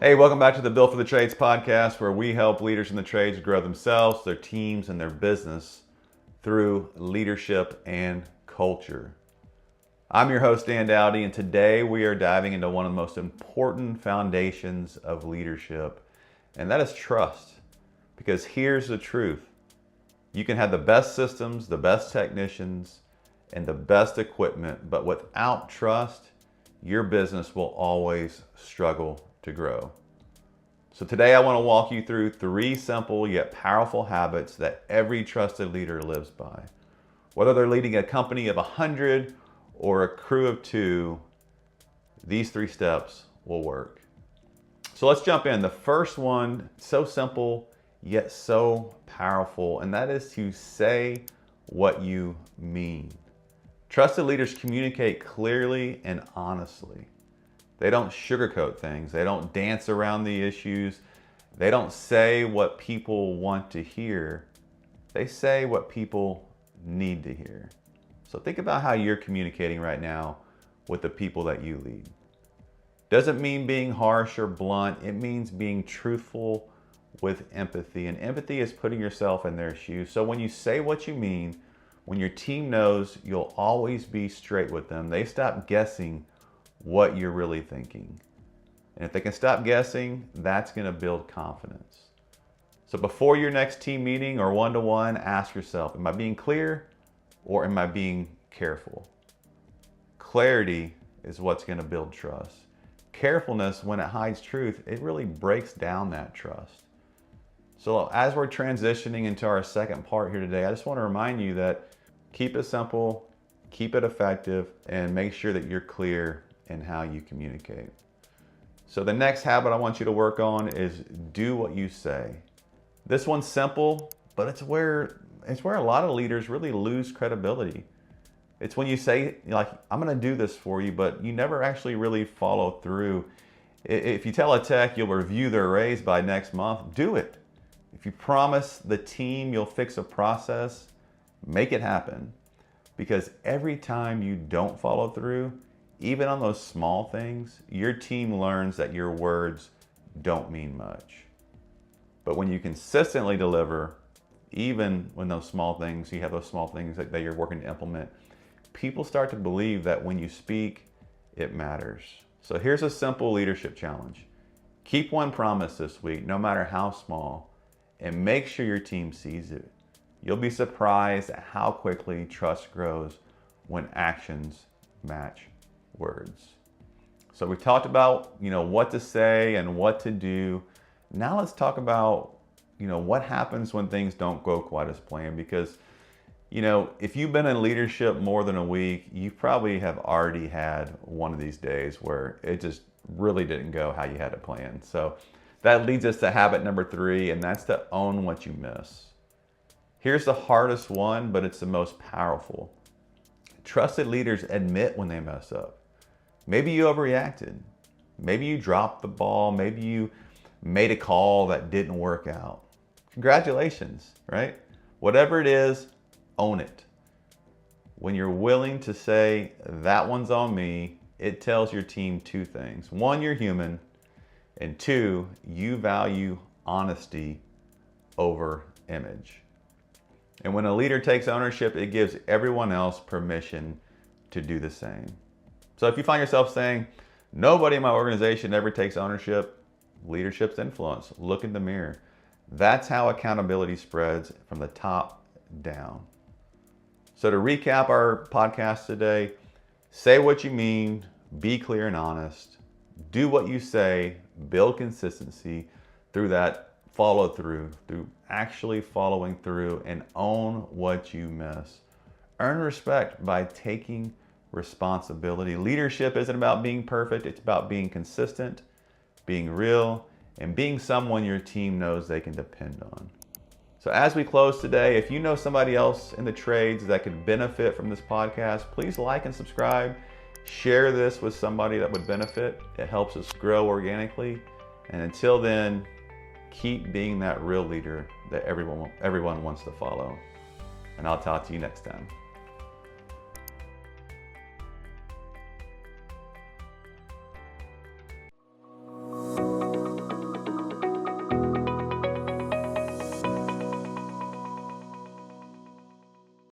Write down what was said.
Hey, welcome back to the Built for the Trades podcast, where we help leaders in the trades grow themselves, their teams, and their business through leadership and culture. I'm your host, Dan Dowdy, and today we are diving into one of the most important foundations of leadership, and that is trust. Because here's the truth. You can have the best systems, the best technicians, and the best equipment, but without trust, your business will always struggle to grow. So today I want to walk you through 3 simple yet powerful habits that every trusted leader lives by. Whether they're leading a company of 100 or a crew of 2, these 3 steps will work. So let's jump in. The first one, so simple yet so powerful, and that is to say what you mean. Trusted leaders communicate clearly and honestly. They don't sugarcoat things. They don't dance around the issues. They don't say what people want to hear. They say what people need to hear. So think about how you're communicating right now with the people that you lead. Doesn't mean being harsh or blunt. It means being truthful with empathy. And empathy is putting yourself in their shoes. So when you say what you mean, when your team knows you'll always be straight with them, they stop guessing what you're really thinking. And if they can stop guessing, that's going to build confidence. So before your next team meeting or one-to-one, ask yourself, am I being clear or am I being careful? Clarity is what's going to build trust. Carefulness, when it hides truth, it really breaks down that trust. So as we're transitioning into our second part here today, I just want to remind you that keep it simple, keep it effective, and make sure that you're clear in how you communicate. So the next habit I want you to work on is do what you say. This one's simple, but it's where a lot of leaders really lose credibility. It's when you say, like, I'm going to do this for you, but you never actually really follow through. If you tell a tech you'll review their raise by next month, do it. If you promise the team you'll fix a process, make it happen. Because every time you don't follow through, even on those small things, your team learns that your words don't mean much. But when you consistently deliver, even when those small things, you have those small things that you're working to implement, people start to believe that when you speak, it matters. So here's a simple leadership challenge. Keep one promise this week, no matter how small, and make sure your team sees it. You'll be surprised at how quickly trust grows when actions match words. So we've talked about, what to say and what to do. Now let's talk about, what happens when things don't go quite as planned. Because, if you've been in leadership more than a week, you probably have already had one of these days where it just really didn't go how you had it planned. So that leads us to habit number 3, and that's to own what you miss. Here's the hardest one, but it's the most powerful. Trusted leaders admit when they mess up. Maybe you overreacted. Maybe you dropped the ball. Maybe you made a call that didn't work out. Congratulations, right? Whatever it is, own it. When you're willing to say, that one's on me, it tells your team 2 things. 1, you're human. And 2, you value honesty over image. And when a leader takes ownership, it gives everyone else permission to do the same. So if you find yourself saying, nobody in my organization ever takes ownership, leadership's influence. Look in the mirror. That's how accountability spreads from the top down. So to recap our podcast today, say what you mean, be clear and honest, do what you say, build consistency through that follow through actually following through, and own what you miss. Earn respect by taking responsibility. Leadership isn't about being perfect. It's about being consistent, being real, and being someone your team knows they can depend on. So as we close today, if you know somebody else in the trades that could benefit from this podcast, please like and subscribe. Share this with somebody that would benefit. It helps us grow organically. And until then, keep being that real leader that everyone wants to follow. And I'll talk to you next time.